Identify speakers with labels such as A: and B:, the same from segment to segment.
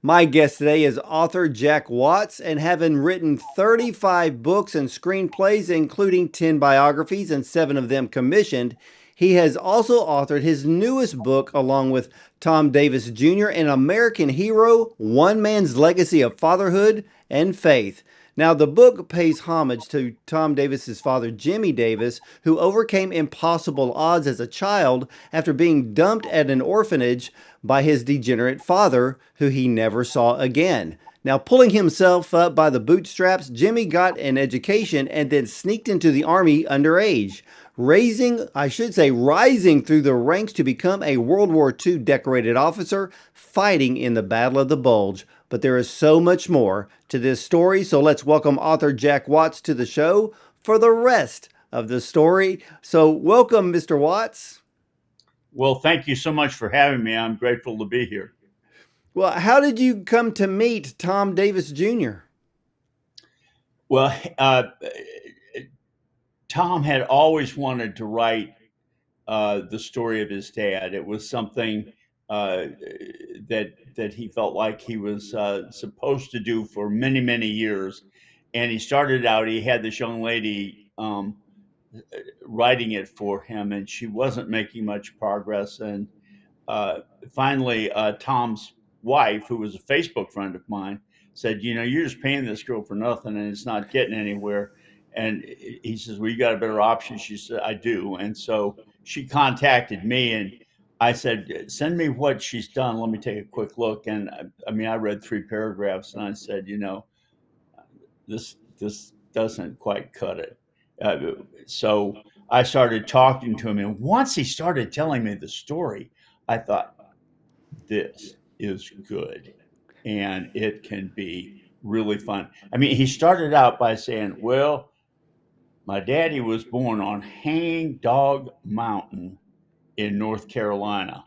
A: My guest today is author Jack Watts, and having written 35 books and screenplays, including 10 biographies and 7 of them commissioned, he has also authored his newest book along with Tom Davis Jr., An American Hero, One Man's Legacy of Fatherhood and Faith. Now, the book pays homage to Tom Davis's father, Jimmy Davis, who overcame impossible odds as a child after being dumped at an orphanage by his degenerate father, who he never saw again. Now, pulling himself up by the bootstraps, Jimmy got an education and then sneaked into the army underage, rising through the ranks to become a World War II decorated officer fighting in the Battle of the Bulge. But there is so much more to this story, so let's welcome author Jack Watts to the show for the rest of the story. So, welcome, Mr. Watts.
B: Well, thank you so much for having me. I'm grateful to be here.
A: Well, how did you come to meet Tom Davis Jr.?
B: Well, Tom had always wanted to write the story of his dad. It was something uh, that he felt like he was supposed to do for many, many years. And he started out. He had this young lady writing it for him, and she wasn't making much progress. And uh, finally, Tom's wife, who was a Facebook friend of mine, said, "You know, you're just paying this girl for nothing, and it's not getting anywhere." And he says, "Well, you got a better option." She said, "I do." And so she contacted me, and I said, "Send me what she's done. Let me take a quick look." And I mean, I read 3 paragraphs, and I said, "You know, this doesn't quite cut it." Uh, so I started talking to him, and once he started telling me the story, I thought, this is good and it can be really fun. I mean, he started out by saying, "Well, my daddy was born on Hang Dog Mountain in North Carolina."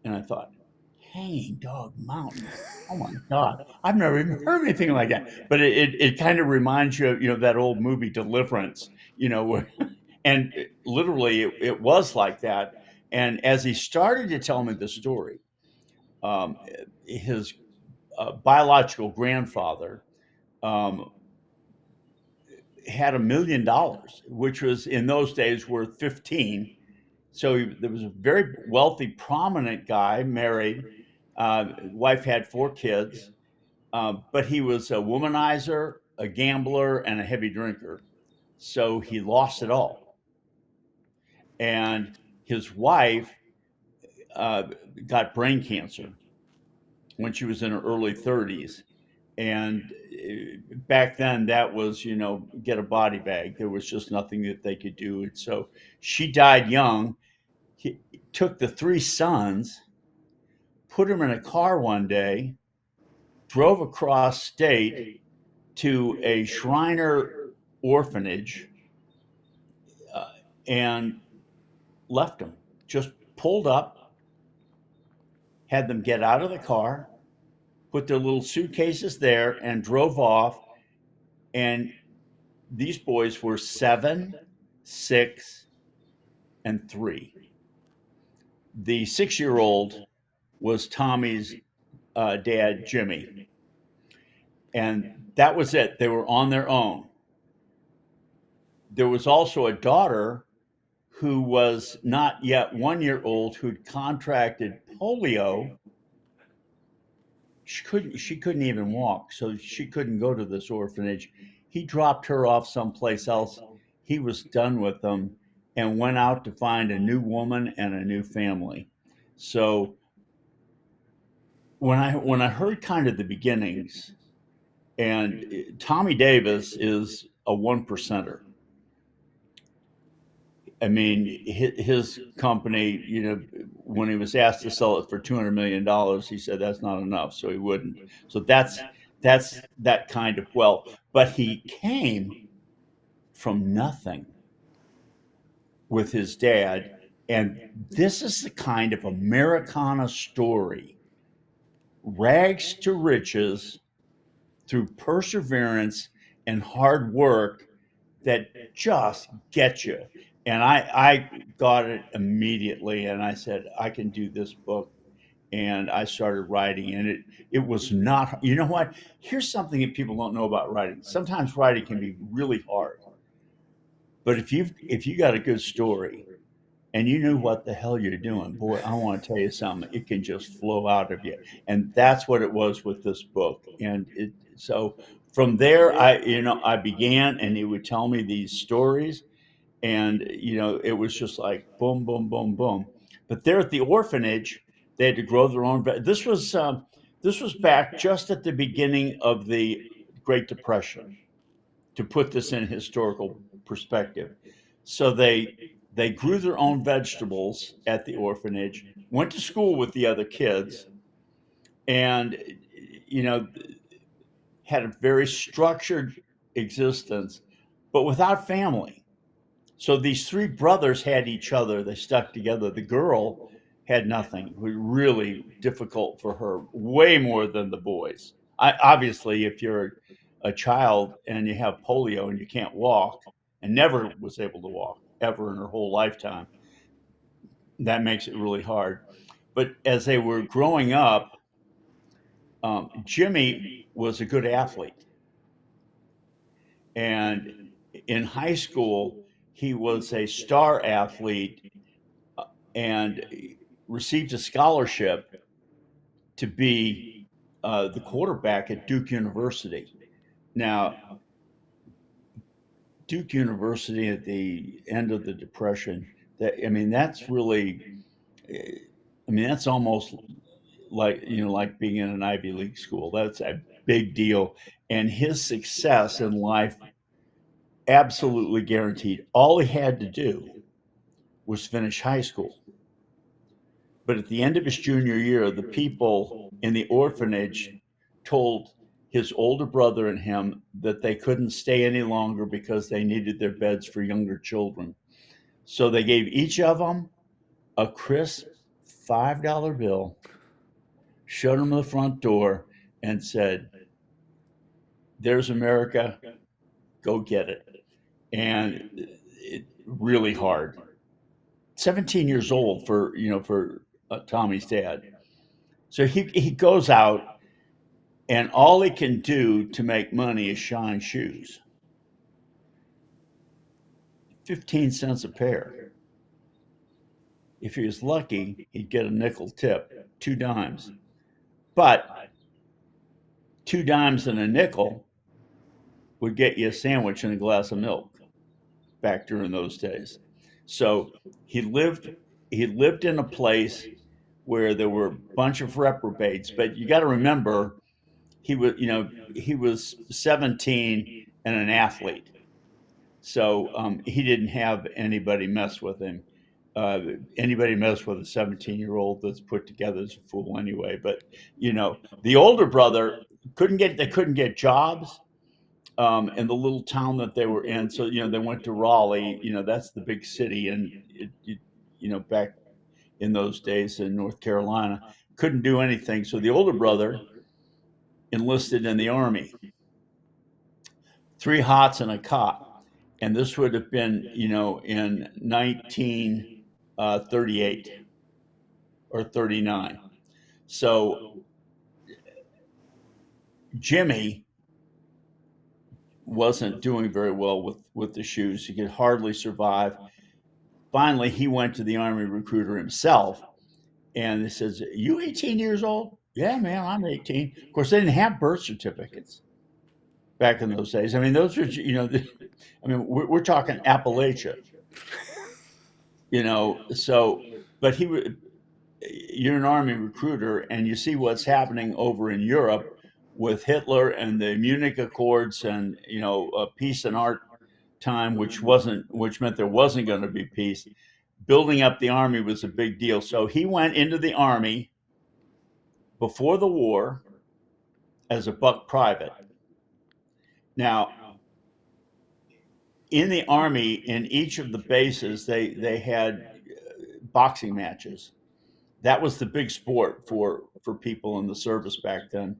B: And I thought, Hanging Dog Mountain. Oh my God. I've never even heard anything like that. But it kind of reminds you of, that old movie Deliverance, where, and literally it was like that. And as he started to tell me the story, um, his biological grandfather um, had $1 million, which was in those days worth 15. So there was a very wealthy, prominent guy, married. Wife had 4 kids, but he was a womanizer, a gambler, and a heavy drinker. So he lost it all. And his wife uh, got brain cancer when she was in her early 30s. And back then, that was, get a body bag. There was just nothing that they could do. And so she died young. He took the 3 sons, put them in a car one day, drove across state to a Shriner orphanage, uh, and left them. Just pulled up, had them get out of the car, put their little suitcases there, and drove off. And these boys were 7, 6, and 3. The 6-year old was Tommy's dad, Jimmy. And that was it. They were on their own. There was also a daughter who was not yet 1 year old who'd contracted polio. She couldn't even walk, so she couldn't go to this orphanage. He dropped her off someplace else. He was done with them and went out to find a new woman and a new family. So when I heard kind of the beginnings, and Tommy Davis is a one percenter. I mean, his company, when he was asked to sell it for $200 million, he said that's not enough, so he wouldn't. So that's that kind of wealth. But he came from nothing with his dad, and this is the kind of Americana story, rags to riches through perseverance and hard work that just get you. And I got it immediately, and I said, I can do this book. and I started writing. And it was not. You know what? Here's something that people don't know about writing. Sometimes writing can be really hard, but if you got a good story and you knew what the hell you're doing, boy, I want to tell you something. It can just flow out of you, and that's what it was with this book. And so from there, I began, and he would tell me these stories, and it was just like boom, boom, boom, boom. But there at the orphanage, they had to grow their own. This was back just at the beginning of the Great Depression, to put this in historical perspective. So they grew their own vegetables at the orphanage, went to school with the other kids, and you know had a very structured existence, but without family. So these three brothers had each other. They stuck together. The girl had nothing. It was really difficult for her, way more than the boys. Obviously, if you're a child and you have polio and you can't walk, and never was able to walk ever in her whole lifetime, that makes it really hard. But as they were growing up, Jimmy was a good athlete. And in high school, he was a star athlete, and received a scholarship to be the quarterback at Duke University. Now, Duke University at the end of the Depression, that's really, that's almost like being in an Ivy League school. That's a big deal. And his success in life absolutely guaranteed. All he had to do was finish high school. But at the end of his junior year, the people in the orphanage told his older brother and him that they couldn't stay any longer because they needed their beds for younger children. So they gave each of them a crisp $5 bill, showed them the front door, and said, "There's America, go get it." And it really hard. 17 years old for Tommy's dad. So he goes out, and all he can do to make money is shine shoes. 15 cents a pair. If he was lucky, he'd get a nickel tip, 2 dimes. But 2 dimes and a nickel would get you a sandwich and a glass of milk back during those days. So he lived he lived in a place where there were a bunch of reprobates. But you got to remember, he was 17 and an athlete. So he didn't have anybody mess with him. Anybody mess with a 17-year-old that's put together is a fool anyway. But the older brother couldn't get jobs in the little town that they were in. So they went to Raleigh. That's the big city, and back in those days in North Carolina, couldn't do anything. So the older brother enlisted in the army, 3 hots and a cot. And this would have been, in 1938 or 39. So Jimmy wasn't doing very well with the shoes. He could hardly survive. Finally, he went to the Army recruiter himself, and he says, "You 18 years old?" "Yeah, man, I'm 18." Of course, they didn't have birth certificates back in those days. Those are, we're talking Appalachia, So, but you're an army recruiter, and you see what's happening over in Europe with Hitler and the Munich Accords, and peace and art time, which meant there wasn't going to be peace. Building up the army was a big deal. So he went into the army before the war as a buck private. Now, in the army, in each of the bases, they had boxing matches. That was the big sport for people in the service back then.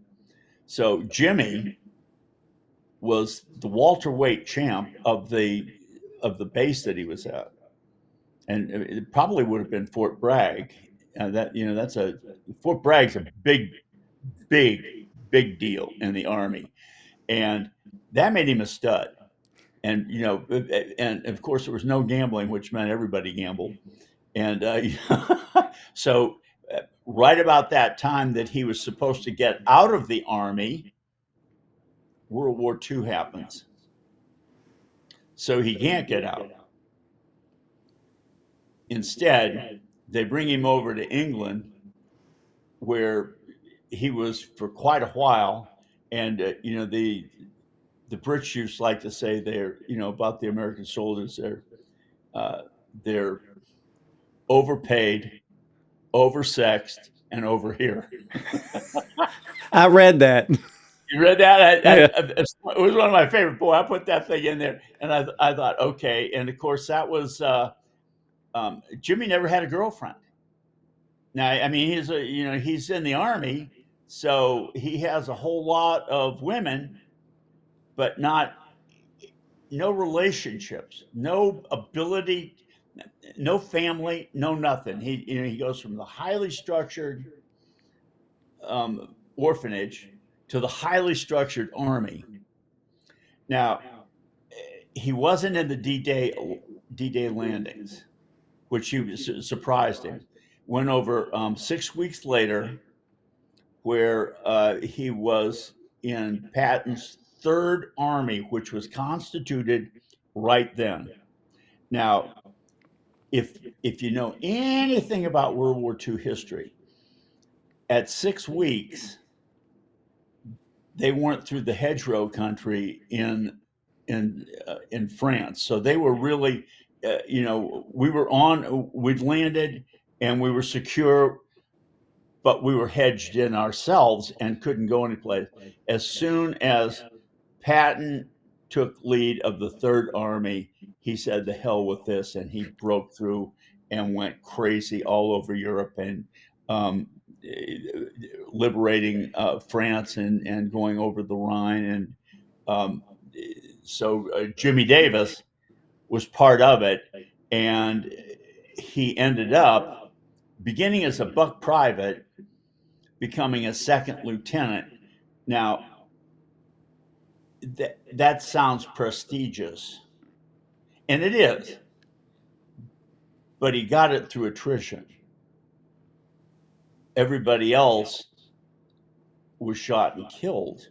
B: So Jimmy was the welterweight champ of the base that he was at, and it probably would have been Fort Bragg. That that's a Fort Bragg's a big, big deal in the Army, and that made him a stud. And and of course there was no gambling, which meant everybody gambled. And so, right about that time that he was supposed to get out of the Army, World War II happens. So he can't get out. Instead, they bring him over to England, where he was for quite a while. And the British used to like to say they're about the American soldiers, uh, they're overpaid, oversexed, and over here.
A: I read that.
B: You read that?
A: Yeah.
B: It was one of my favorite. Boy, I put that thing in there, and I thought, okay. And of course, that was Jimmy never had a girlfriend. Now, I mean, he's in the army, so he has a whole lot of women, but not no relationships, no ability, no family, no nothing. He goes from the highly structured orphanage to the highly structured army. Now, he wasn't in the D-Day landings, which surprised him. Went over 6 weeks later, where he was in Patton's Third Army, which was constituted right then. Now, if you know anything about World War II history, at 6 weeks they weren't through the hedgerow country in France, so they were really, we'd landed and we were secure, but we were hedged in ourselves and couldn't go anyplace. As soon as Patton took lead of the Third Army, he said, "The hell with this," and he broke through and went crazy all over Europe and um, liberating France and going over the Rhine. And um, so Jimmy Davis was part of it, and he ended up beginning as a buck private, becoming a second lieutenant. Now, that sounds prestigious, and it is, but he got it through attrition. Everybody else was shot and killed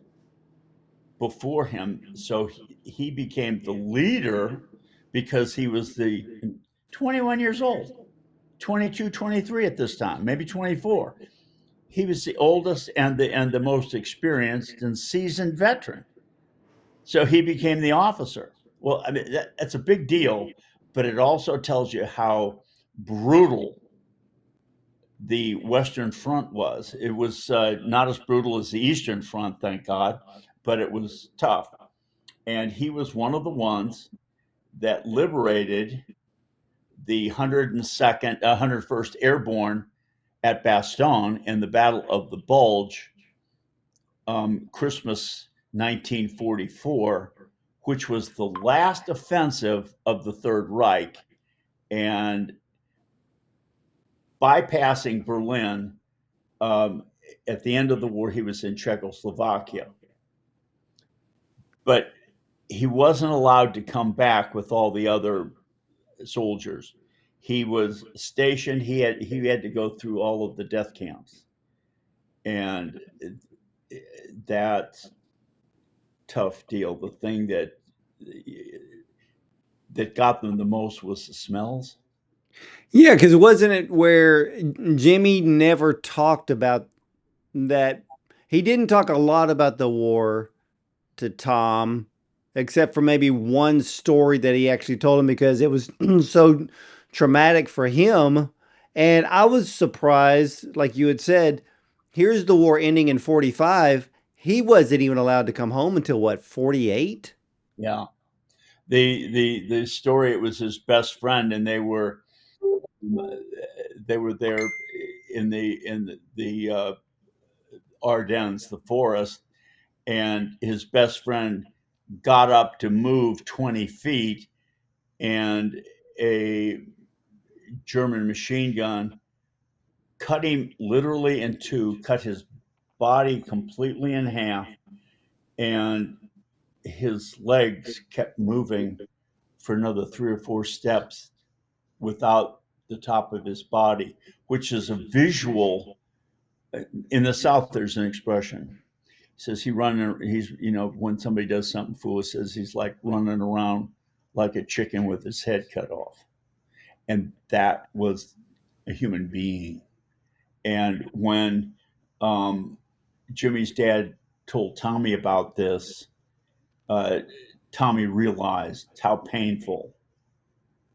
B: before him, so he became the leader because he was the 21 years old, 22, 23 at this time, maybe 24. He was the oldest and the most experienced and seasoned veteran. So he became the officer. Well, I mean, that's a big deal, but it also tells you how brutal the Western Front was. It was not as brutal as the Eastern Front, thank God, but it was tough. And he was one of the ones that liberated the 102nd, 101st Airborne at Bastogne in the Battle of the Bulge, Christmas 1944, which was the last offensive of the Third Reich. And bypassing Berlin, at the end of the war, he was in Czechoslovakia. But he wasn't allowed to come back with all the other soldiers. He was stationed. He had to go through all of the death camps, and that's tough deal. The thing that got them the most was the smells.
A: Yeah, because wasn't it where Jimmy never talked about that? He didn't talk a lot about the war to Tom, except for maybe one story that he actually told him because it was so traumatic for him. And I was surprised, like you had said, here's the war ending in 45. He wasn't even allowed to come home until what, 48?
B: Yeah, the story, it was his best friend, and they were there in the Ardennes, the forest, and his best friend got up to move 20 feet, and a German machine gun cut him literally in two, cut his body completely in half, and his legs kept moving for another 3 or 4 steps without the top of his body, which is a visual. In the South, there's an expression. He says he's, when somebody does something foolish, says he's like running around like a chicken with his head cut off. And that was a human being. And when um, Jimmy's dad told Tommy about this, uh, Tommy realized how painful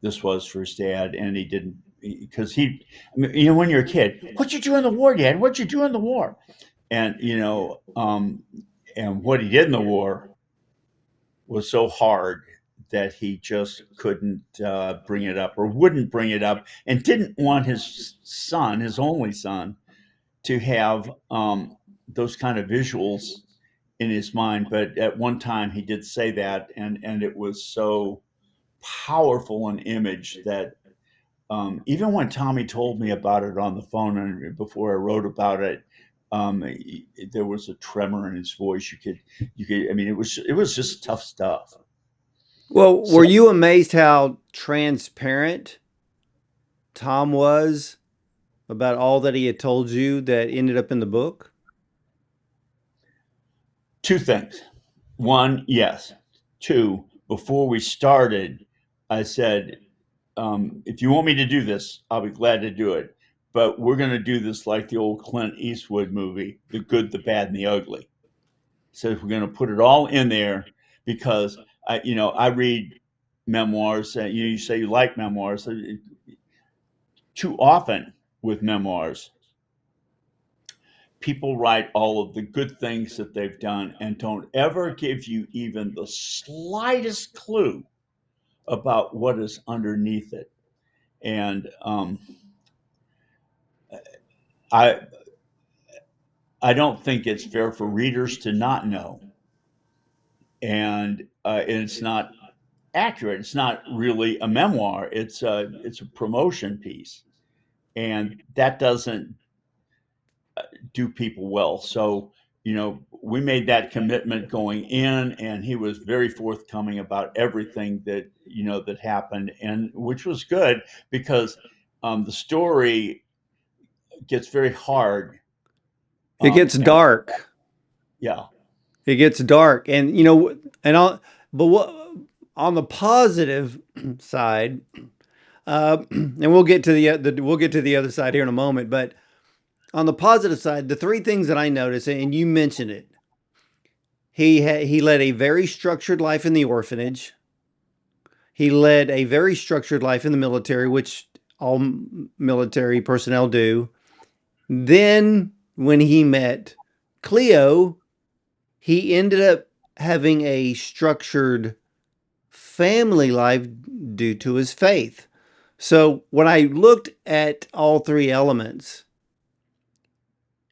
B: this was for his dad, and he didn't, because I mean, when you're a kid, what you do in the war, Dad? What you do in the war? And and what he did in the war was so hard that he just couldn't bring it up, or wouldn't bring it up, and didn't want his son, his only son, to have those kind of visuals in his mind. But at one time he did say that, and it was so powerful an image that even when Tommy told me about it on the phone, and before I wrote about it, there was a tremor in his voice. I mean, it was just tough stuff.
A: Well,
B: So
A: were you amazed how transparent Tom was about all that he had told you that ended up in the book?
B: two things. One, yes. Two, before we started, I said, if you want me to do this, I'll be glad to do it. But we're going to do this like the old Clint Eastwood movie, The Good, the Bad, and the Ugly. So we're going to put it all in there because I read memoirs. You say you like memoirs. Too often with memoirs, people write all of the good things that they've done and don't ever give you even the slightest clue about what is underneath it. And I I don't think it's fair for readers to not know, and it's not accurate. It's not really a memoir. It's a promotion piece, and that doesn't do people well. So we made that commitment going in, and he was very forthcoming about everything that happened, and which was good because the story gets very hard.
A: It gets
B: And
A: dark.
B: yeah,
A: It gets dark, and and on but what on the positive side, and we'll get to the other side here in a moment. But on the positive side, the three things that I noticed, and you mentioned it, he led a very structured life in the orphanage. He led a very structured life in the military, which all military personnel do. Then, when he met Cleo, he ended up having a structured family life due to his faith. So, when I looked at all three elements,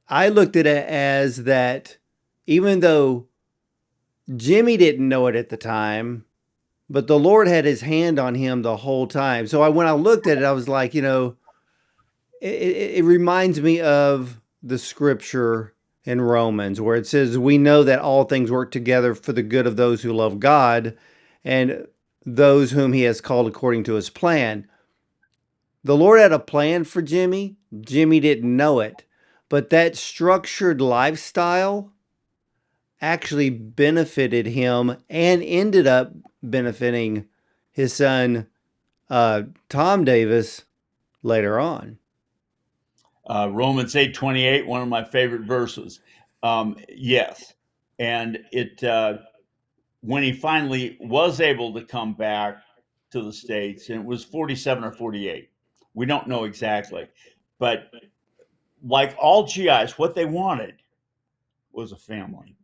A: I looked at it as that even though Jimmy didn't know it at the time, but the Lord had his hand on him the whole time. So when I looked at it, I was like, it reminds me of the scripture in Romans where it says, we know that all things work together for the good of those who love God and those whom he has called according to his plan. The Lord had a plan for Jimmy. Jimmy didn't know it. But that structured lifestyle actually benefited him and ended up benefiting his son, Tom Davis, later on.
B: Romans 8:28, one of my favorite verses. Yes, and it when he finally was able to come back to the states, and it was 47 or 48. We don't know exactly, but like all GIs, what they wanted was a family,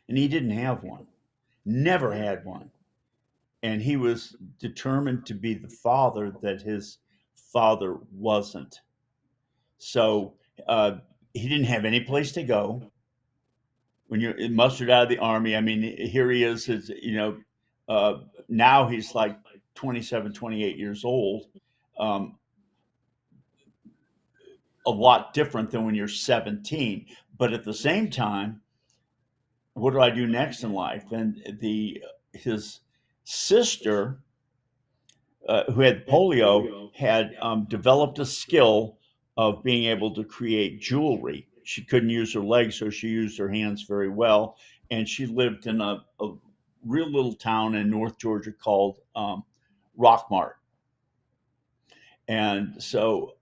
B: and he didn't have one. Never had one, and he was determined to be the father that his father wasn't. So uh, he didn't have any place to go when you're mustered out of the army. I mean, here he is, uh, now he's like 27, 28 years old. Um, a lot different than when you're 17. But at the same time, what do I do next in life? And the his sister, who had polio, had developed a skill of being able to create jewelry. She couldn't use her legs, so she used her hands very well. And she lived in a real little town in North Georgia called Rockmart. And so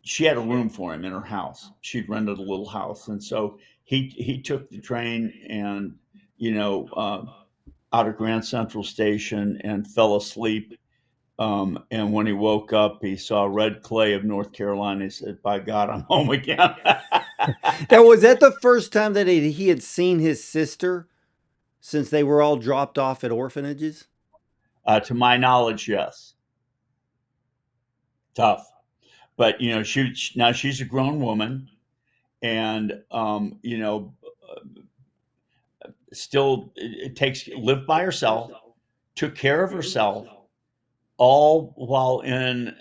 B: she had a room for him in her house. She'd rented a little house, and so he took the train and you know out of Grand Central Station and fell asleep. And when he woke up, he saw red clay of North Carolina. He said, "By God, I'm home again."
A: Now, was that the first time that he had seen his sister since they were all dropped off at orphanages?
B: To my knowledge, yes, tough. But now she's a grown woman, and still it takes lived by herself, took care of herself, all while in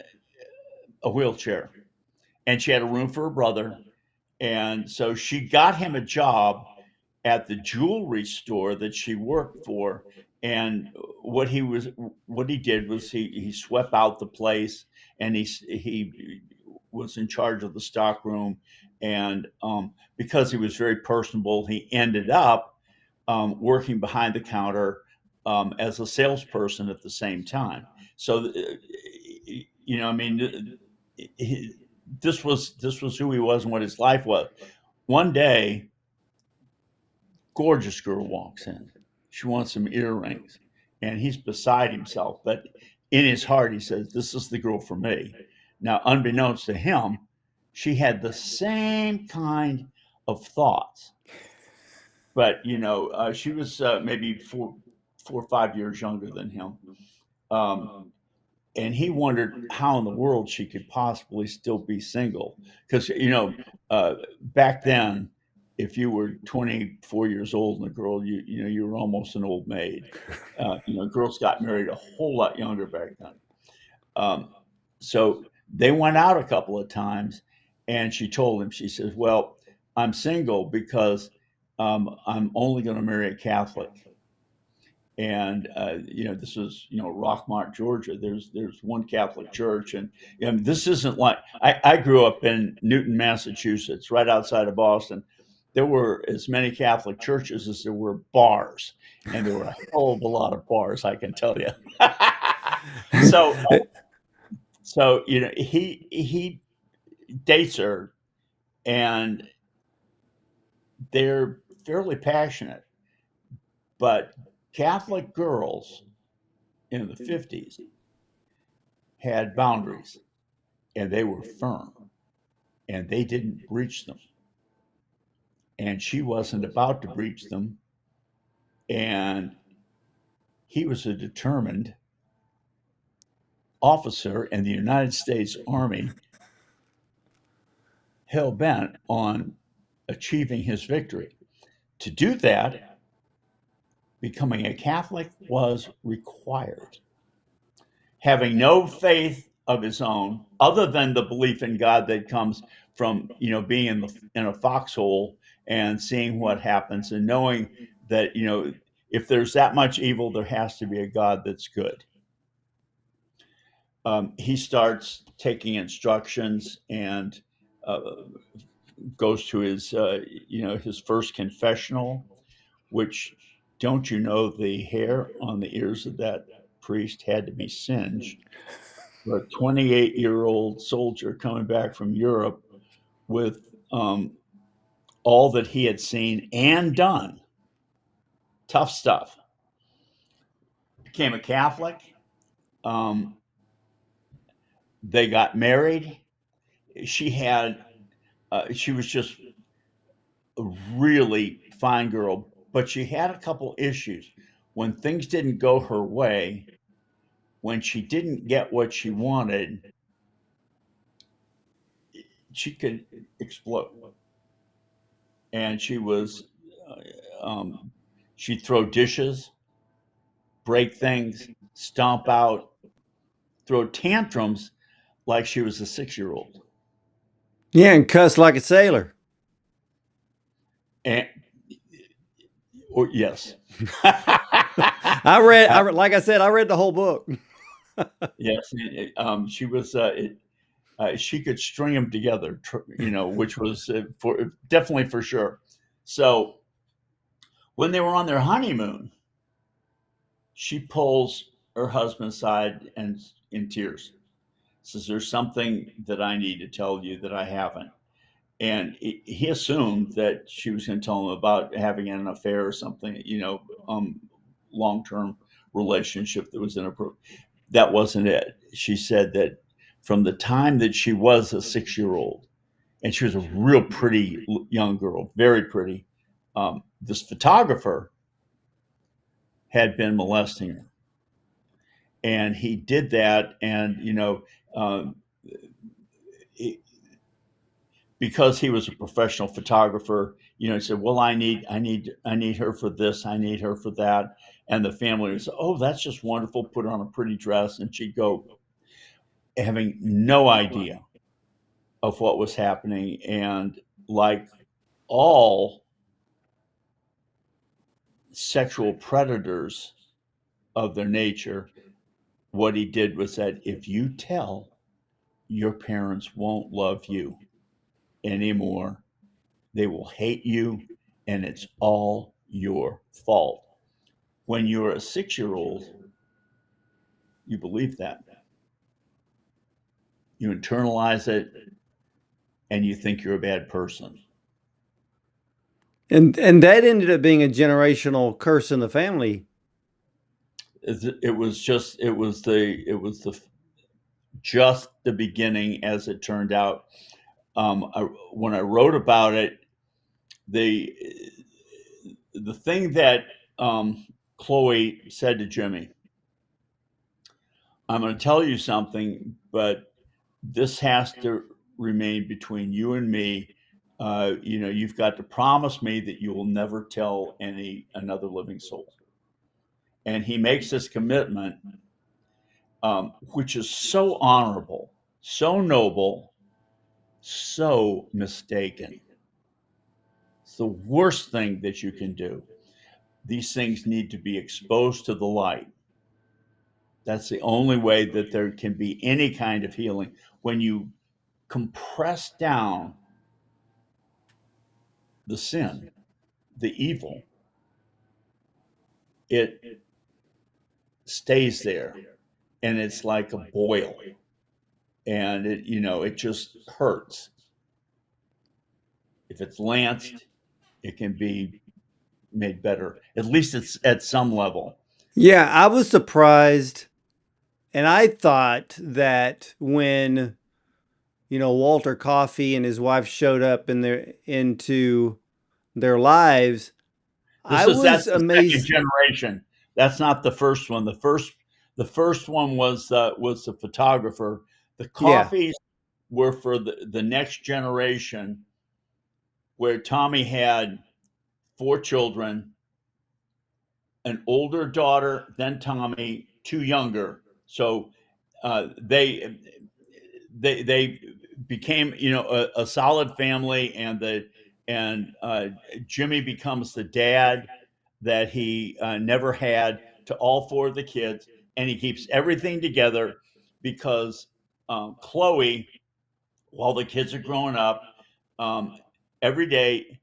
B: a wheelchair. And she had a room for her brother. And so she got him a job at the jewelry store that she worked for. And what he did was he swept out the place, and he was in charge of the stock room. And because he was very personable, he ended up working behind the counter as a salesperson at the same time. So, I mean, he, this was who he was and what his life was. One day, gorgeous girl walks in. She wants some earrings, and he's beside himself. But in his heart, he says, "This is the girl for me." Now, unbeknownst to him, she had the same kind of thoughts, but she was maybe 4 or 5 years younger than him. Um, and he wondered how in the world she could possibly still be single, because back then, if you were 24 years old and a girl, you were almost an old maid. Girls got married a whole lot younger back then. um, so they went out a couple of times, and she told him, she says, "Well, I'm single because I'm only going to marry a Catholic." And this is Rockmart, Georgia. There's one Catholic church, and this isn't like I grew up in Newton, Massachusetts, right outside of Boston. There were as many Catholic churches as there were bars, and there were a hell of a lot of bars, I can tell you. so he dates her, and they're fairly passionate, but Catholic girls in the 50s had boundaries, and they were firm, and they didn't breach them. And she wasn't about to breach them. And he was a determined officer in the United States Army, hell bent on achieving his victory. To do that, becoming a Catholic was required. Having no faith of his own, other than the belief in God that comes from being in a foxhole and seeing what happens, and knowing that if there's that much evil, there has to be a God that's good. He starts taking instructions, and uh, goes to his first confessional, which, don't you know, the hair on the ears of that priest had to be singed for a 28-year-old soldier coming back from Europe with all that he had seen and done. Tough stuff. Became a Catholic. Um, they got married. She was just a really fine girl, but she had a couple issues. When things didn't go her way, when she didn't get what she wanted, she could explode. And um, she'd throw dishes, break things, stomp out, throw tantrums like she was a 6-year-old.
A: Yeah, and cuss like a sailor.
B: And or yes.
A: Like I said, I read the whole book.
B: Yes, she was. She could string them together, which was for definitely for sure. So when they were on their honeymoon, she pulls her husband aside and in tears says, "There's something that I need to tell you that I haven't." And he assumed that she was going to tell him about having an affair or something, long term relationship that was inappropriate. That wasn't it. She said that from the time that she was a 6-year-old, and she was a real pretty young girl, very pretty, this photographer had been molesting her. And he did that, and um, it, because he was a professional photographer, he said, "Well, I need her for this, I need her for that," and the family would say, "Oh, that's just wonderful. Put her on a pretty dress," and she'd go, having no idea of what was happening, and like all sexual predators of their nature, what he did was that if you tell, your parents won't love you anymore. They will hate you, and it's all your fault. When you're a 6-year-old, you believe that. You internalize it, and you think you're a bad person.
A: And that ended up being a generational curse in the family.
B: It was just it was the just the beginning, as it turned out. When I wrote about it, the the thing that Chloe said to Jimmy, "I'm going to tell you something, but this has to remain between you and me. You've got to promise me that you will never tell another living soul." And he makes this commitment, which is so honorable, so noble, so mistaken. It's the worst thing that you can do. These things need to be exposed to the light. That's the only way that there can be any kind of healing. When you compress down the sin, the evil, it stays there, and it's like a boil, and it just hurts. If it's lanced, it can be made better. At least it's at some level.
A: Yeah, I was surprised, and I thought that when Walter Coffey and his wife showed up into their lives, I
B: That's
A: was
B: the second
A: amazed.
B: generation. That's not the first one. The first one was the photographer. The
A: Yeah,
B: coffees were for the next generation, where Tommy had 4 children, an older daughter, then Tommy, 2 younger. So they became a solid family, and Jimmy becomes the dad that he never had to all 4 of the kids, and he keeps everything together because Chloe, while the kids are growing up, um, every day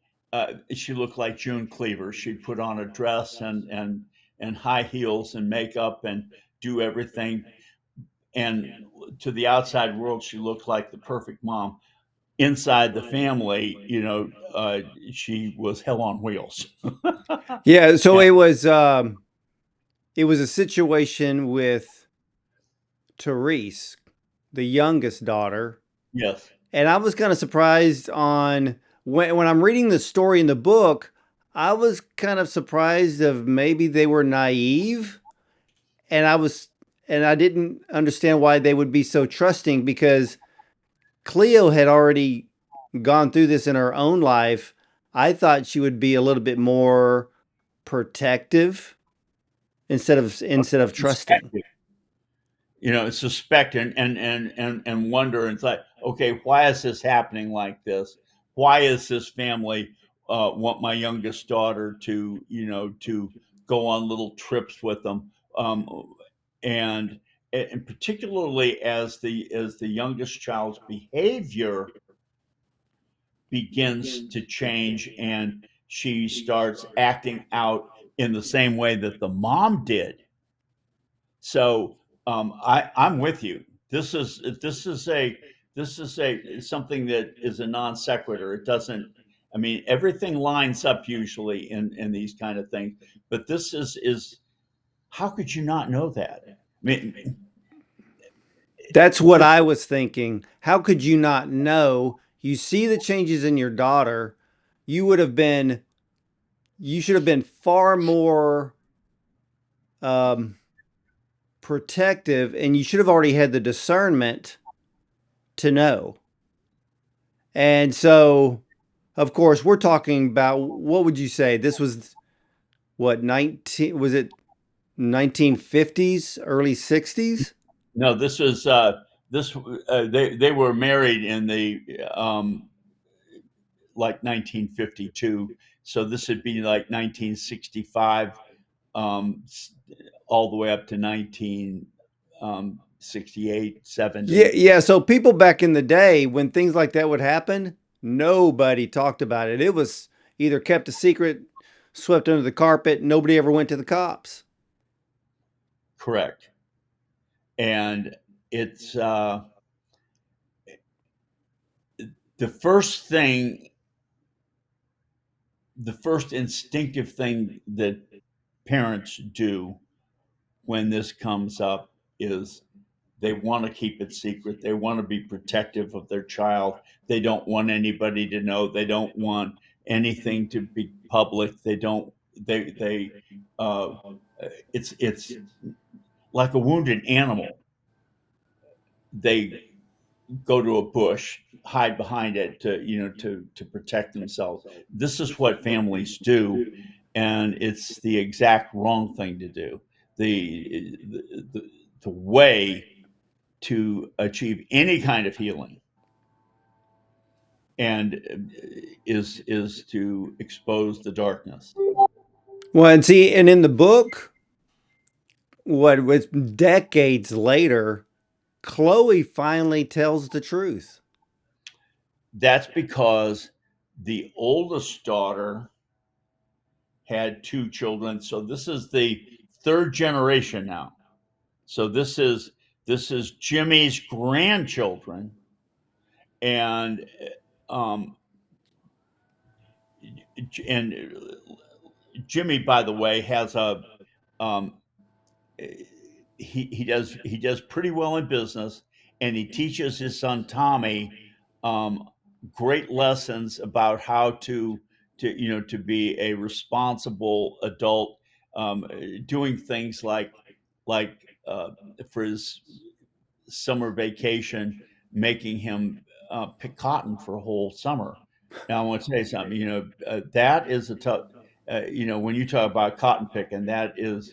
B: she looked like June Cleaver. She'd put on a dress and high heels and makeup and do everything. And to the outside world, she looked like the perfect mom. Inside the family, she was hell on wheels.
A: yeah. So
B: Yeah.
A: it was a situation with Therese, the youngest daughter,
B: Yes.
A: and I was kind of surprised on when I'm reading the story in the book. I was kind of surprised of maybe they were naive, and I didn't understand why they would be so trusting because Cleo had already gone through this in her own life. I thought she would be a little bit more protective instead of trusting.
B: Skeptic. suspect and wonder. And it's like, okay, why is this happening like this? Why is this family want my youngest daughter to go on little trips with them? And and particularly as the youngest child's behavior begins to change, and she starts acting out in the same way that the mom did. So I'm with you. This is something that is a non sequitur. It doesn't. I mean, everything lines up usually in these kind of things, but this is how could you not know that? I mean,
A: That's what
B: with
A: I was thinking. How could you not know? You see the changes in your daughter. You would have been, you should have been far more um, protective, and you should have already had the discernment to know. And so, of course, we're talking about what would you say? This was what, 19, was it 1950s, early 60s?
B: No, this was this they were married in the like 1952. So this would be like 1965, um, all the way up to 1968,
A: Yeah,
B: 70.
A: yeah. So people back in the day, when things like that would happen, nobody talked about it. It was either kept a secret, swept under the carpet. Nobody ever went to the cops.
B: Correct. And it's the first thing, the first instinctive thing that parents do when this comes up is they want to keep it secret. They want to be protective of their child. They don't want anybody to know. They don't want anything to be public. They don't. They. Uh, it's like a wounded animal. They go to a bush, hide behind it to protect themselves. This is what families do, and it's the exact wrong thing to do. The way to achieve any kind of healing and is to expose the darkness.
A: Well, and see, and in the book, what was decades later, Chloe finally tells the truth.
B: That's because the oldest daughter had two children, so this is the third generation now. So this is Jimmy's grandchildren, and um, and Jimmy, by the way, has a um, he does pretty well in business, and he teaches his son Tommy um, great lessons about how to be a responsible adult, doing things like for his summer vacation, making him pick cotton for a whole summer. Now, I want to tell you something. That is a tough. When you talk about cotton picking, that's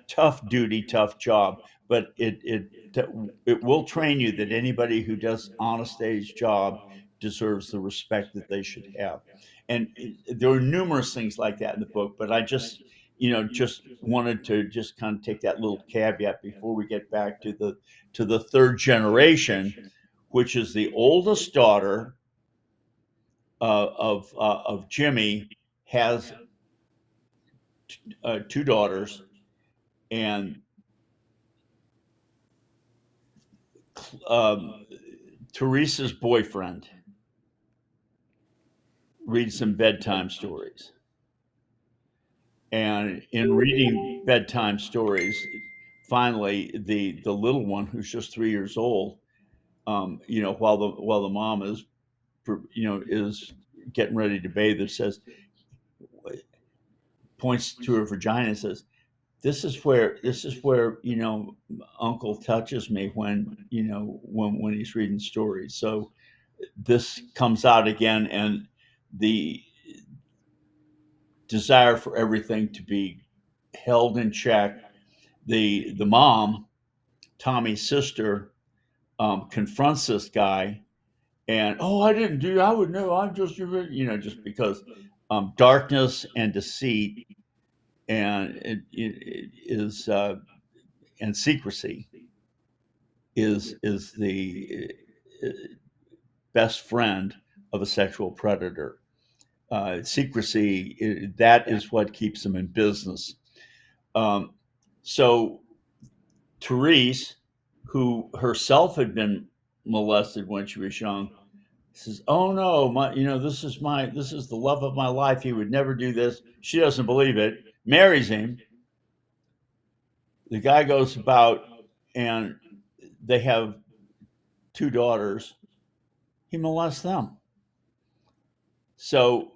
B: tough duty, tough job. But it will train you that anybody who does honest day's job deserves the respect that they should have. And there are numerous things like that in the book. But I just wanted to just kind of take that little caveat before we get back to the third generation, which is the oldest daughter of Jimmy, has two daughters, and um, Teresa's boyfriend reads some bedtime stories. And in reading bedtime stories, finally the little one, who's just 3 years old, while the mom is getting ready to bathe, it says, points to her vagina and says, this is where uncle touches me when he's reading stories. So this comes out again, and the desire for everything to be held in check. The mom Tommy's sister confronts this guy, and oh, I didn't do. I would know. I'm just just because darkness and deceit and it is and secrecy is the best friend of a sexual predator. Secrecy that is what keeps them in business. Um, so Therese, who herself had been molested when she was young, says, "Oh no, this is the love of my life. He would never do this." She doesn't believe it. Marries him. The guy goes about, and they have two daughters. He molests them. So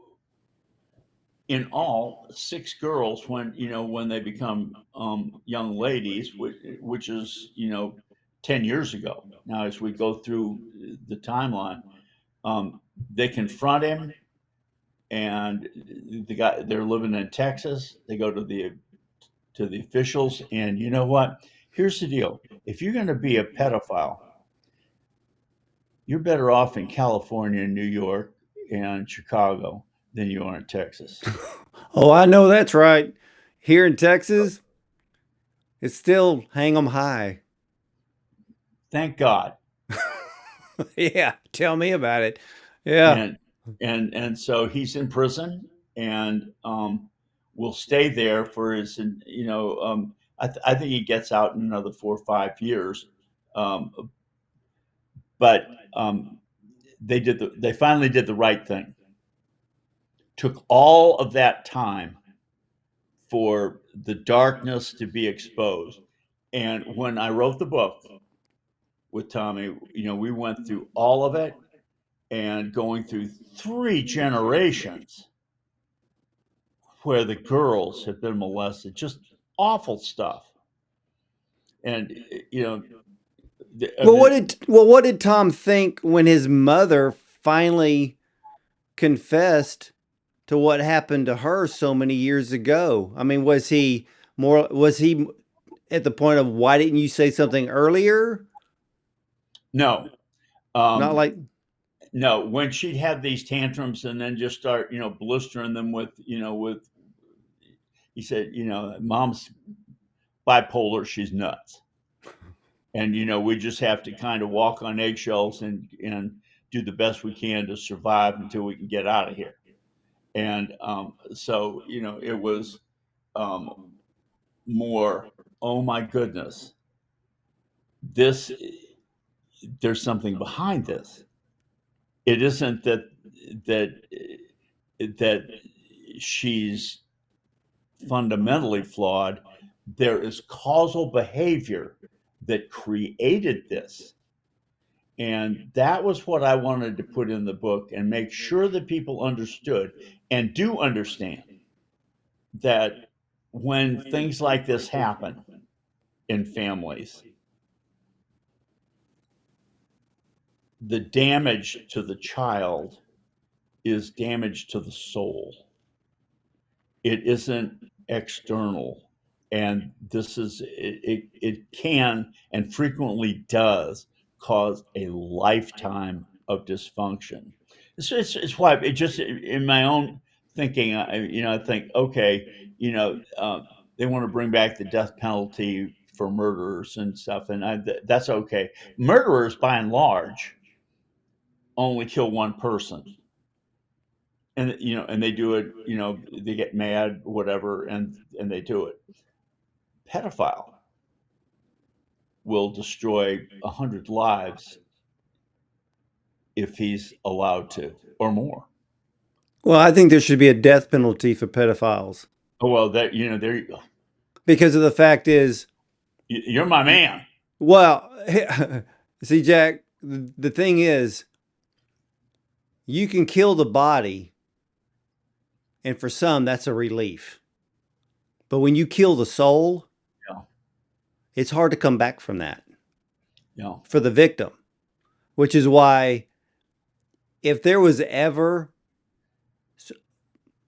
B: in all, six girls when they become young ladies, which is 10 years ago. Now, as we go through the timeline, um, they confront him, and they're living in Texas. They go to the officials, and you know what? Here's the deal: if you're going to be a pedophile, you're better off in California, New York, and Chicago than you are in Texas.
A: Oh, I know that's right. Here in Texas, it's still hang 'em high.
B: Thank God.
A: Yeah, tell me about it. Yeah.
B: And so he's in prison, and will stay there for his I think he gets out in another 4 or 5 years. Um, but they finally did the right thing. Took all of that time for the darkness to be exposed. And when I wrote the book with Tommy, we went through all of it, and going through three generations where the girls have been molested, just awful stuff. And you know, I
A: Well,
B: mean,
A: what did Tom think when his mother finally confessed to what happened to her so many years ago? I mean, was he at the point of why didn't you say something earlier?
B: no,
A: Not
B: um,
A: like,
B: no. When she'd have these tantrums and then just start, blistering them with, he said, mom's bipolar, she's nuts, and we just have to kind of walk on eggshells and do the best we can to survive until we can get out of here. And so it was um, more. Oh my goodness, this there's something behind this. It isn't that that she's fundamentally flawed. There is causal behavior that created this. And that was what I wanted to put in the book and make sure that people understood and do understand that when things like this happen in families, the damage to the child is damage to the soul. It isn't external. And it can and frequently does cause a lifetime of dysfunction. It's why it just in my own thinking, I think, okay, they want to bring back the death penalty for murderers and stuff, and that's okay. Murderers, by and large, only kill one person, and and they do it. They get mad, whatever, and they do it. Pedophile will destroy 100 lives if he's allowed to, or more.
A: well, I think there should be a death penalty for pedophiles
B: Oh well, that there you go.
A: because of the fact is,
B: You're my man.
A: well, see, Jack, the thing is, you can kill the body, and for some, that's a relief. But when you kill the soul,
B: Yeah,
A: it's hard to come back from that
B: yeah,
A: for the victim, which is why if there was ever,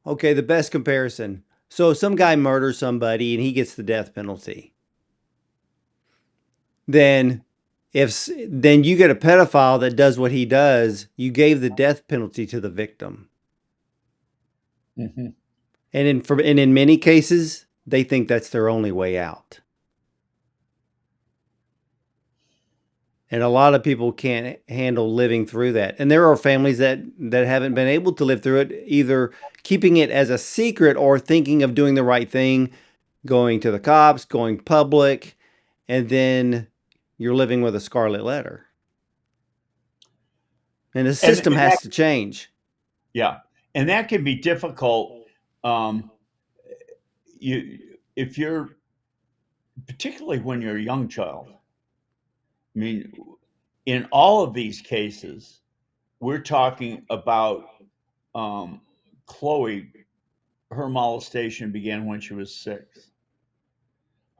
A: okay, the best comparison. So some guy murders somebody and he gets the death penalty. then then you get a pedophile that does what he does, you gave the death penalty to the victim.
B: Hmm.
A: And in many cases, they think that's their only way out. And a lot of people can't handle living through that. And there are families that haven't been able to live through it, either keeping it as a secret or thinking of doing the right thing, going to the cops, going public, and then you're living with a scarlet letter. And the
B: And,
A: system
B: and that,
A: has to change.
B: yeah, and that can be difficult. Um, you, if you're particularly when you're a young child. I mean, in all of these cases, we're talking about um, Chloe. Her molestation began when she was 6.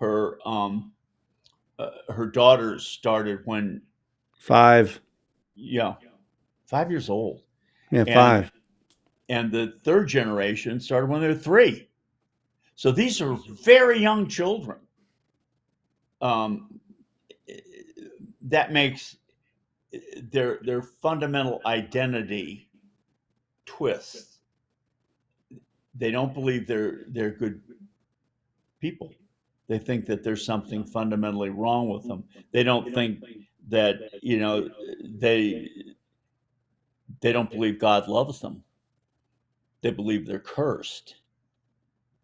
B: Her daughters started when,
A: 5.
B: yeah, 5 years old,
A: Yeah,
B: and
A: 5.
B: the third generation started when they're 3. So these are very young children. Um, that makes their fundamental identity twists. They don't believe they're good people. They think that there's something fundamentally wrong with them. They don't think that they they don't believe God loves them. They believe they're cursed.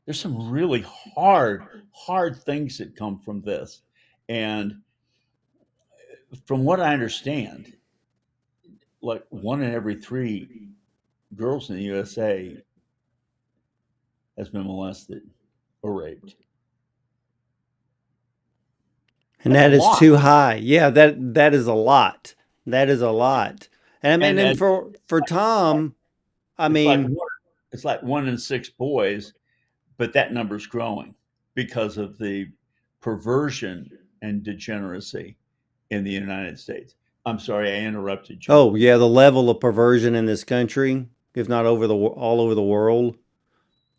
B: There's some really hard things that come from this, and from what I understand, like 1 in every 3 girls in the USA has been molested or raped.
A: And
B: That's a
A: that is
B: lot.
A: too high. Yeah, that is a lot. That is a lot. And I mean,
B: And
A: and for Tom, I
B: it's like
A: mean,
B: it's like 1 in 6 boys, but that number's growing because of the perversion and degeneracy in the United States. I'm sorry, I interrupted you.
A: oh yeah, the level of perversion in this country, if not all over the world.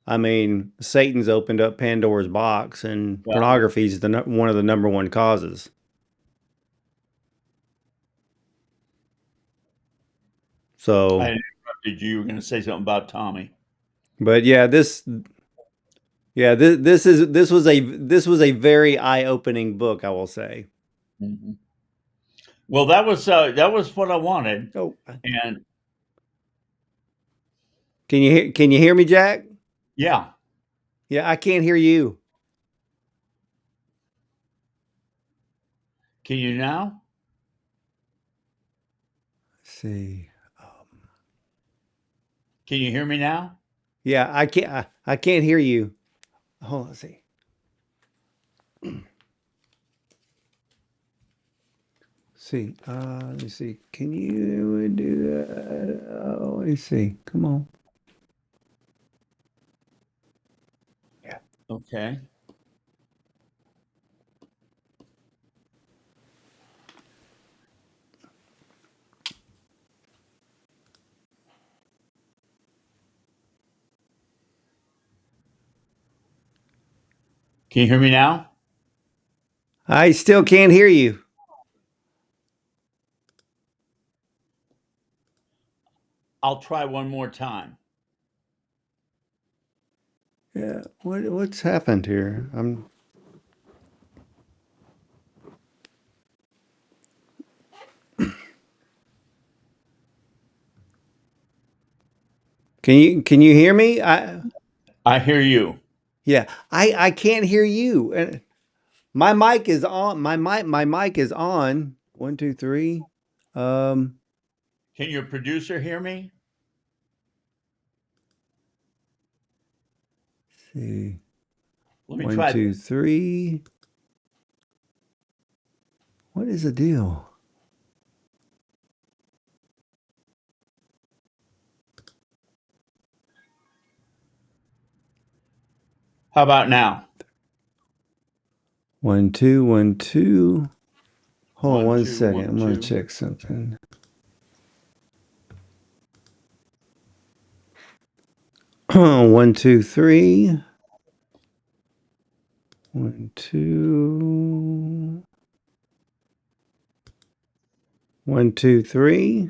A: I mean, Satan's opened up Pandora's box, and
B: Yeah,
A: pornography is one of the number one causes.
B: I
A: So,
B: interrupted you. You were going to say something about Tommy.
A: but yeah, this was a very eye-opening book, I will say.
B: Mhm. Well, that was what I wanted,
A: Oh,
B: and
A: can you hear me, Jack?
B: yeah,
A: Yeah, I can't hear you.
B: can you now?
A: Let's see.
B: Can you hear me now?
A: Yeah, I can't hear you. Hold on, let's see. See, let me see. Can you do that? Let me see. Come on. Yeah.
B: Okay. Can you hear me now?
A: I still can't hear you.
B: I'll try one more time.
A: Yeah. What's happened here? Can you hear me?
B: I hear you.
A: Yeah. I can't hear you. And my mic is on. My mic is on. One, two, three. Um.
B: Can your producer hear me?
A: Let's see.
B: Let me
A: One,
B: try
A: two,
B: this.
A: three. What is the deal?
B: How about now?
A: One, two, one, two. Hold on
B: One,
A: one
B: two,
A: second.
B: one,
A: I'm gonna
B: two.
A: check something. One, two, three. One, two. 1, 2, 3.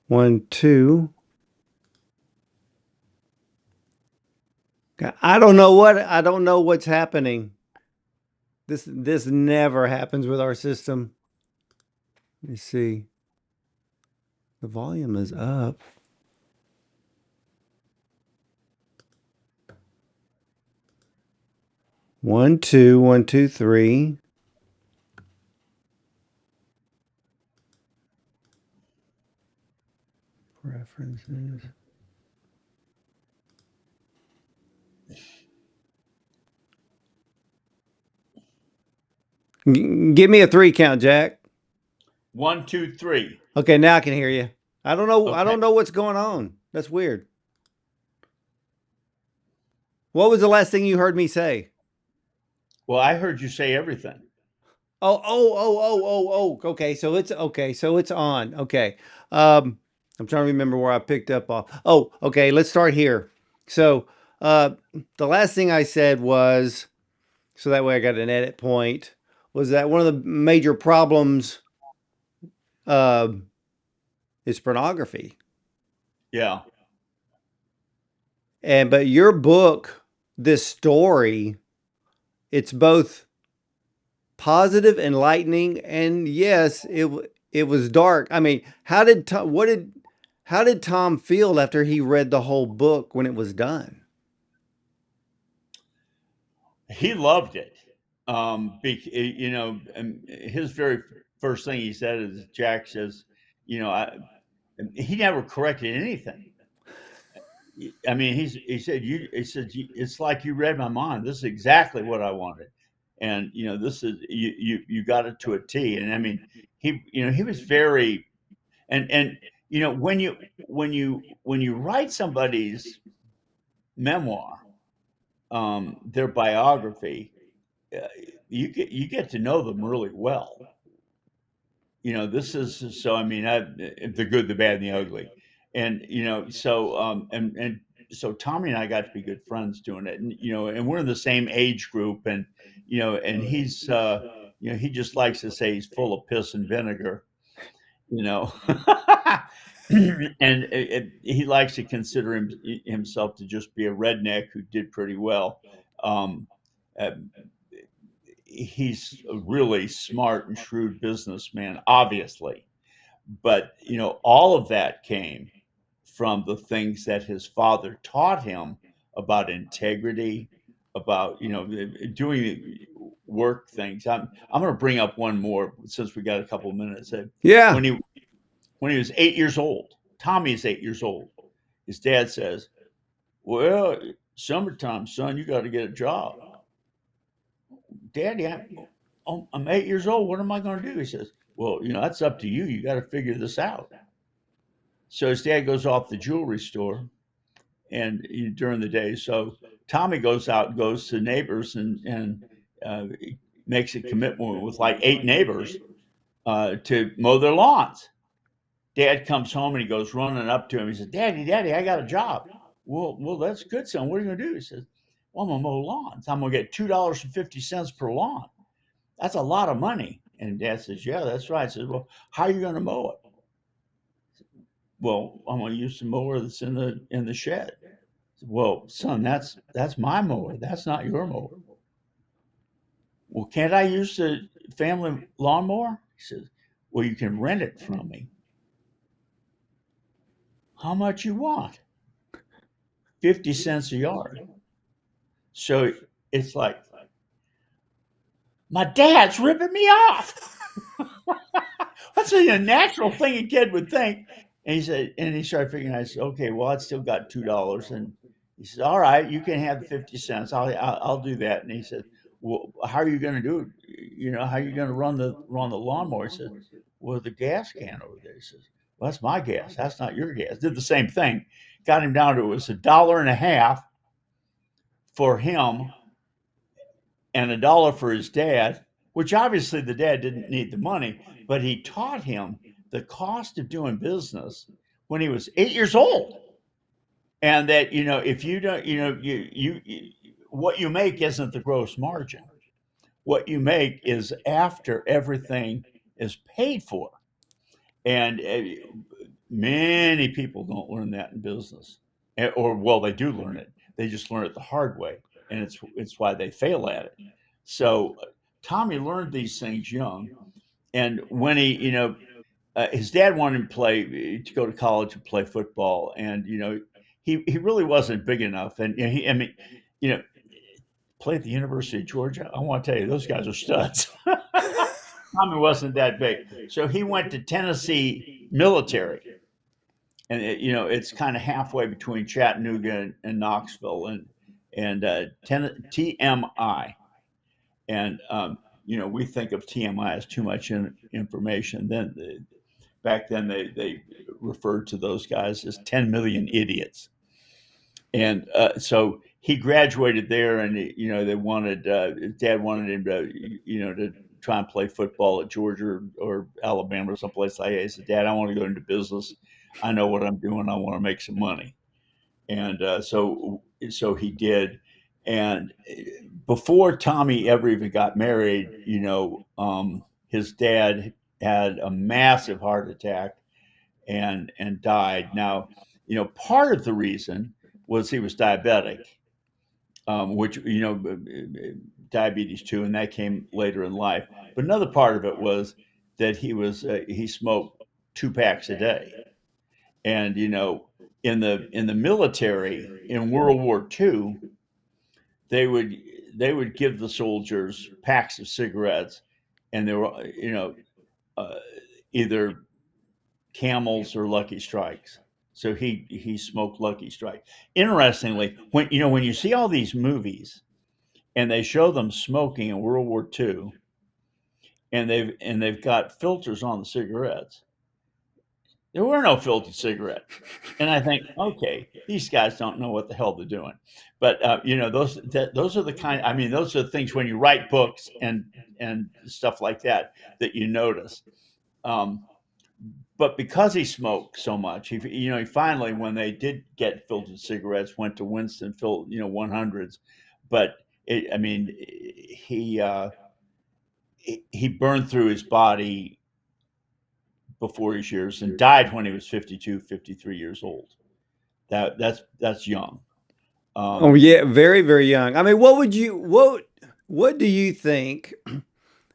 A: One, two. I don't know what's happening. This never happens with our system. Let me see. The volume is up. One, two, 1, 2, 3. Preferences. Give me a 3 count, Jack.
B: 1, 2, 3.
A: Okay, now I can hear you. I don't know. I
B: Okay.
A: don't know what's going on. That's weird. What was the last thing you heard me say?
B: Well, I heard you say everything.
A: Oh. Okay, so it's okay. So it's on. Okay. Um, I'm trying to remember where I picked up off. Oh, okay. Let's start here. So, the last thing I said was, so that way I got an edit point, was that one of the major problems uh, is pornography.
B: Yeah.
A: And but your book, this story, it's both positive, enlightening, and yes, it was dark. I mean, how did Tom feel after he read the whole book when it was done?
B: He loved it. You know, and his very first thing he said is, Jack says, you know, he never corrected anything. I mean, he said, it's like you read my mind. This is exactly what I wanted. And, you know, this is, you got it to a T. And I mean, he was very, and, you know, when you write somebody's memoir, their biography, uh, you get to know them really well. You know, this is so. I mean, the good, the bad, and the ugly, and you know, so and so Tommy and I got to be good friends doing it, and you know, and we're in the same age group, and you know, and he's you know, he just likes to say he's full of piss and vinegar, you know. And he likes to consider himself to just be a redneck who did pretty well. Um, uh, he's a really smart and shrewd businessman, obviously. But, you know, all of that came from the things that his father taught him about integrity, about, you know, doing work things. I'm going to bring up one more since we got a couple of minutes.
A: Yeah.
B: When he when he was 8 years old, Tommy's 8 years old. His dad says, "Well, summertime, son, you got to get a job." Daddy, I'm 8 years old. What am I going to do? He says, "Well, you know, that's up to you. You got to figure this out." So his dad goes off the jewelry store and during the day. So Tommy goes out and goes to neighbors and makes a commitment with like 8 neighbors to mow their lawns. Dad comes home and he goes running up to him. He says, Daddy, I got a job. Well, that's good, son. What are you going to do? He says, Well, I'm going to mow lawns. I'm going to get $2.50 per lawn. That's a lot of money. And Dad says, Yeah, that's right. He says, Well, how are you going to mow it? Well, I'm going to use the mower that's in the shed. Well, son, that's my mower. That's not your mower. Well, can't I use the family lawnmower? He says, Well, you can rent it from me. How much you want? 50 cents a yard. So it's like, my dad's ripping me off. That's a natural thing a kid would think. And he said, and he started figuring. I said, okay, well, I still got $2, and he said, all right, you can have the 50 cents. I'll do that. And he said, well, how are you going to do it? You know, how are you going to run the lawnmower? He said, well, the gas can over there. He says, well, that's my gas. That's not your gas. Did the same thing. Got him down to it was $1.50 for him and $1 for his dad, which obviously the dad didn't need the money, but he taught him the cost of doing business when he was 8 years old. and that if you don't, you what you make isn't the gross margin. What you make is after everything is paid for, and many people don't learn that in business. Or well, they do learn it. They just learn it the hard way, and it's why they fail at it. So Tommy learned these things young, and when his dad wanted him to go to college and play football, and he really wasn't big enough, and I mean, you know, play at the University of Georgia. I want to tell you, those guys are studs. Tommy wasn't that big, so he went to Tennessee military, and it's kind of halfway between Chattanooga and Knoxville, and TMI, and we think of TMI as too much information. Back then they referred to those guys as 10 million idiots, and so he graduated there, and they wanted his dad wanted him to try and play football at Georgia or Alabama or someplace like that. He said, "Dad, I want to go into business. I know what I'm doing. I want to make some money." And so he did. And before Tommy ever even got married, his dad had a massive heart attack and died. Now, part of the reason was he was diabetic, which diabetes too, and that came later in life. But another part of it was that he smoked 2 packs a day, and in the military in World War II, they would they would give the soldiers packs of cigarettes, and they were uh, either Camels or Lucky Strikes. So he smoked Lucky Strike. Interestingly, when you see all these movies and they show them smoking in World War II, and they've got filters on the cigarettes, there were no filtered cigarettes. And I think, okay, these guys don't know what the hell they're doing. But those are the kind. I mean, those are the things when you write books and stuff like that you notice. Um, but because he smoked so much, he finally, when they did get filtered cigarettes, went to Winston 100s. But I mean, he burned through his body before his years and died when he was 52, 53 years old. That's young.
A: Oh
B: Um,
A: yeah, very very young. I mean, what do you think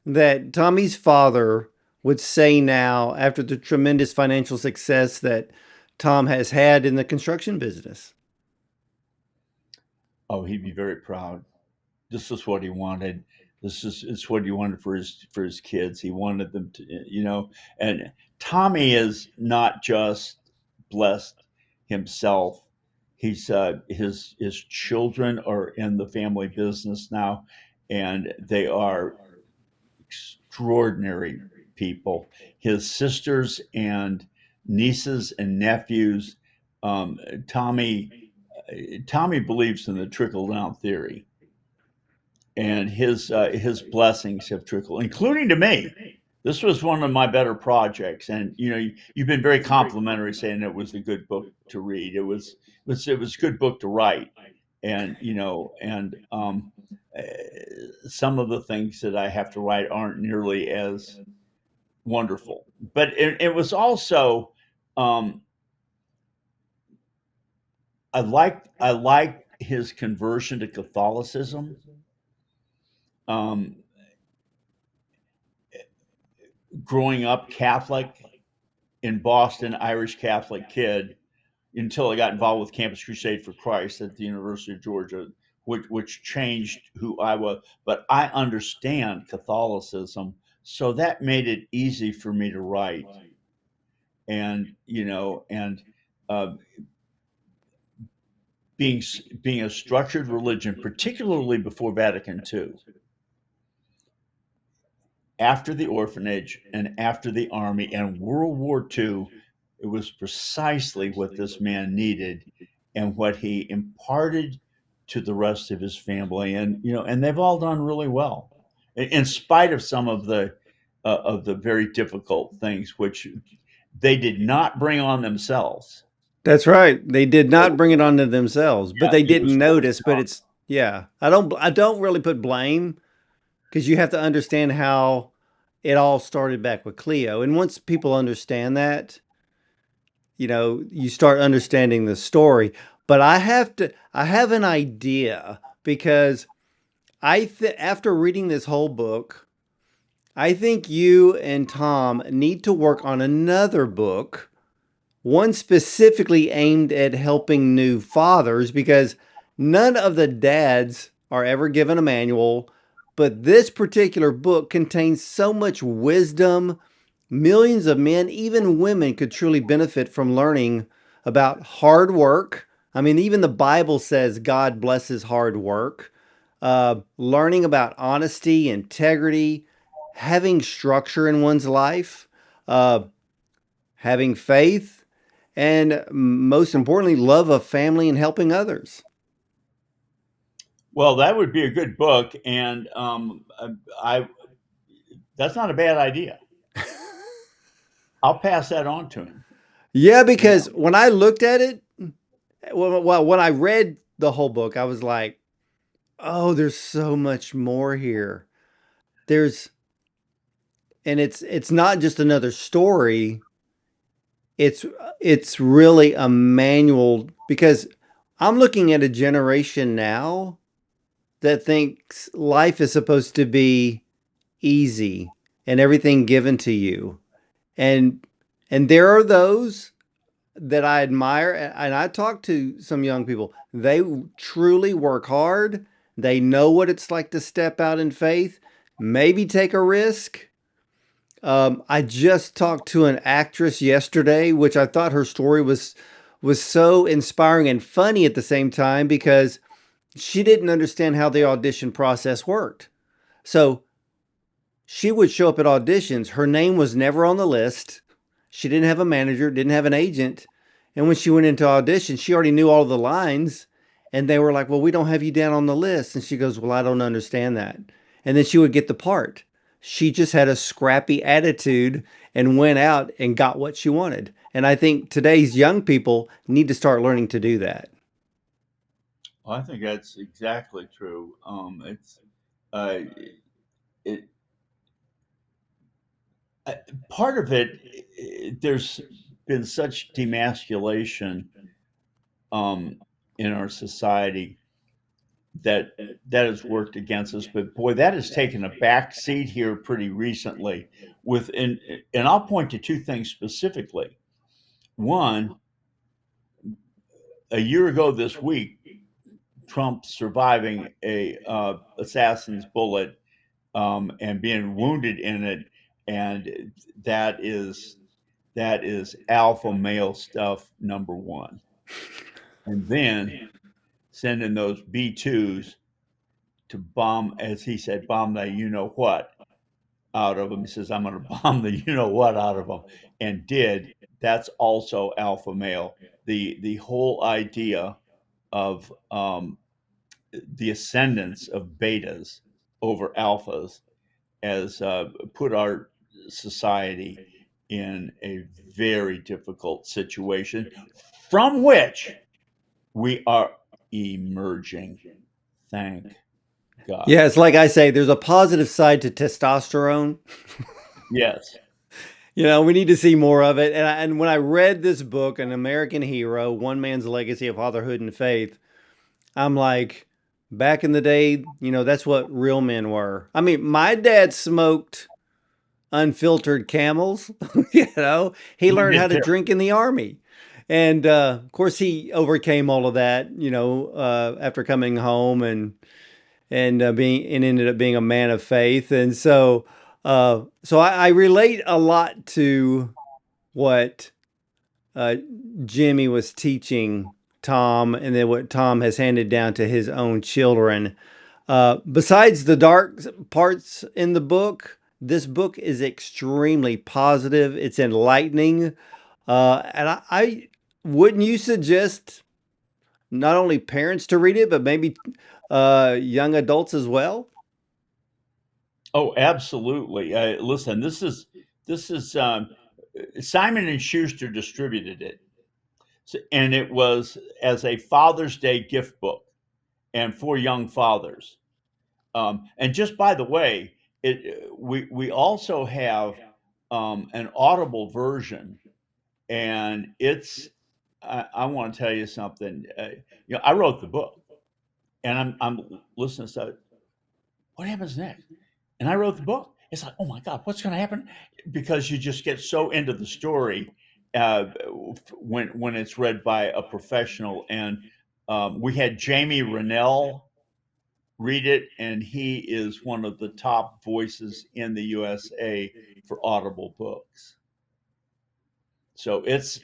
A: that Tommy's father would say now after the tremendous financial success that Tom has had in the construction business?
B: oh, he'd be very proud. This is what he wanted. This is it's what he wanted for his kids. He wanted them to, and Tommy is not just blessed himself. His children are in the family business now, and they are extraordinary people. His sisters and nieces and nephews. Um, Tommy Tommy believes in the trickle down theory, and his blessings have trickled, including to me. This was one of my better projects, and you've been very complimentary, saying it was a good book to read. It was a good book to write, and some of the things that I have to write aren't nearly as wonderful, but it was also um, I liked his conversion to Catholicism. Um, Growing up Catholic in Boston, Irish Catholic kid, until I got involved with Campus Crusade for Christ at the University of Georgia, which changed who I was. But I understand Catholicism, so that made it easy for me to write. And uh, being being a structured religion, particularly before Vatican II, after the orphanage and after the army and World War II, it was precisely what this man needed and what he imparted to the rest of his family. And they've all done really well, in spite of some of the very difficult things which they did not bring on themselves.
A: That's right. They did not bring it onto themselves, but they
B: Yeah, it
A: didn't
B: was
A: notice.
B: forced
A: But it's yeah. I don't really put blame because you have to understand how it all started back with Cleo. And once people understand that, you start understanding the story. But I have an idea because after reading this whole book, I think you and Tom need to work on another book, one specifically aimed at helping new fathers, because none of the dads are ever given a manual, but this particular book contains so much wisdom. Millions of men, even women, could truly benefit from learning about hard work. I mean, even the Bible says God blesses hard work. Learning about honesty, integrity, having structure in one's life, uh, having faith, and most importantly, love of family and helping others.
B: Well, that would be a good book, and I that's not a bad idea. I'll pass that on to him.
A: Yeah,
B: Yeah.
A: because when I looked at it, well, when I read the whole book, I was like, oh, there's so much more here. There's and it's not just another story. It's it's really a manual because I'm looking at a generation now that thinks life is supposed to be easy and everything given to you. And and there are those that I admire and I talk to some young people. They truly work hard. They know what it's like to step out in faith, maybe take a risk. I just talked to an actress yesterday, which I thought her story was so inspiring and funny at the same time because she didn't understand how the audition process worked. So she would show up at auditions. Her name was never on the list. She didn't have a manager, didn't have an agent. And when she went into audition, she already knew all the lines. And they were like, well, we don't have you down on the list. And she goes, well, I don't understand that. And then she would get the part. She just had a scrappy attitude and went out and got what she wanted. And I think today's young people need to start learning to do that.
B: Well, I think that's exactly true. It's uh, it uh, part of it. There's been such demasculation um, in our society that that has worked against us. But boy, that has taken a back seat here pretty recently. And I'll point to two things specifically. One, a year ago this week, Trump surviving a assassin's bullet and being wounded in it, and that is that is alpha male stuff number one. And then sending those B2s to bomb, as he said, bomb the you know what out of him. He says, I'm going to bomb the you know what out of him, and did. That's also alpha male. The whole idea of the ascendance of betas over alphas has put our society in a very difficult situation from which we are emerging. Thank
A: Yeah,
B: God.
A: it's like I say, there's a positive side to testosterone.
B: Yes.
A: We need to see more of it. And when I read this book, An American Hero, One Man's Legacy of Fatherhood and Faith, I'm like, back in the day, that's what real men were. I mean, my dad smoked unfiltered camels. He
B: We
A: learned how
B: did
A: to
B: too.
A: drink in the army. And of course, he overcame all of that, after coming home and being and ended up being a man of faith. And so I relate a lot to what uh, Jimmy was teaching Tom, and then what Tom has handed down to his own children. Besides the dark parts in the book, this book is extremely positive. It's enlightening, and I wouldn't you suggest not only parents to read it, but maybe young adults as well?
B: Oh, absolutely. Listen, this is Simon and Schuster distributed it. And it was as a Father's Day gift book and for young fathers. And just by the way, we also have an Audible version, and it's I want to tell you something. I wrote the book, and I'm listening to what happens next, and I wrote the book. It's like, oh my God, what's going to happen? Because you just get so into the story uh, when it's read by a professional. And we had Jamie Rennell read it, and he is one of the top voices in the USA for Audible books. So it's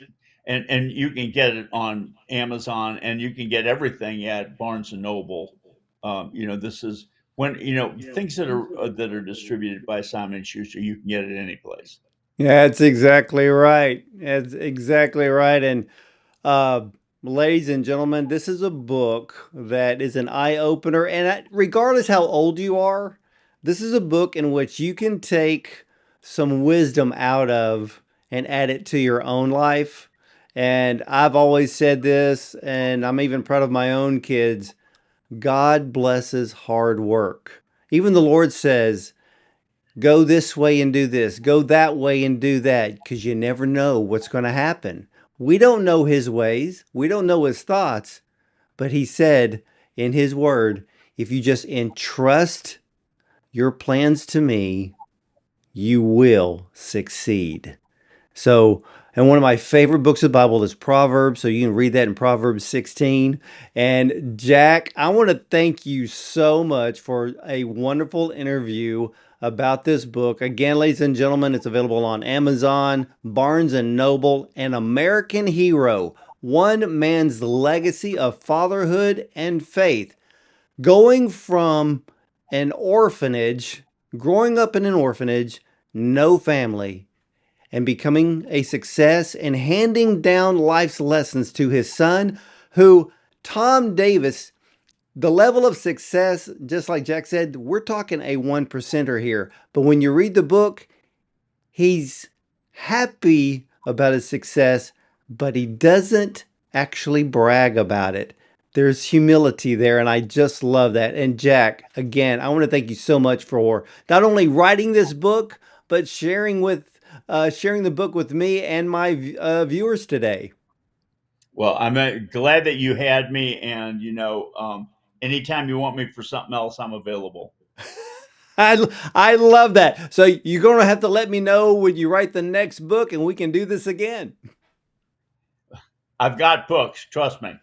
B: and you can get it on Amazon, and you can get everything at Barnes and Noble. This is when things that are distributed by Simon and Schuster, you can get it any place.
A: Yeah, that's exactly right. That's exactly right. And Uh, ladies and gentlemen, this is a book that is an eye opener. And regardless how old you are, this is a book in which you can take some wisdom out of and add it to your own life. And I've always said this, and I'm even proud of my own kids. God blesses hard work. Even the Lord says, go this way and do this, go that way and do that, because you never know what's going to happen. We don't know his ways, we don't know his thoughts, but he said in his word, if you just entrust your plans to me, you will succeed. So, and one of my favorite books of the Bible is Proverbs. So you can read that in Proverbs 16. And Jack, I want to thank you so much for a wonderful interview about this book. Again, ladies and gentlemen, it's available on Amazon, Barnes and Noble, An American Hero, One Man's Legacy of Fatherhood and Faith. Going from an orphanage, growing up in an orphanage, no family, and becoming a success and handing down life's lessons to his son, who, Tom Davis, the level of success, just like Jack said, we're talking a one percenter here. But when you read the book, he's happy about his success, but he doesn't actually brag about it. There's humility there, and I just love that. And Jack, again, I want to thank you so much for not only writing this book, but sharing the book with me and my viewers today.
B: Well, I'm glad that you had me, and anytime you want me for something else, I'm available.
A: I love that. So you're going to have to let me know when you write the next book, and we can do this again.
B: I've got books, trust me.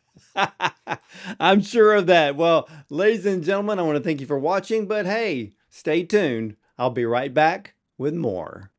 A: I'm sure of that. Well, ladies and gentlemen, I want to thank you for watching, but hey, stay tuned. I'll be right back with more.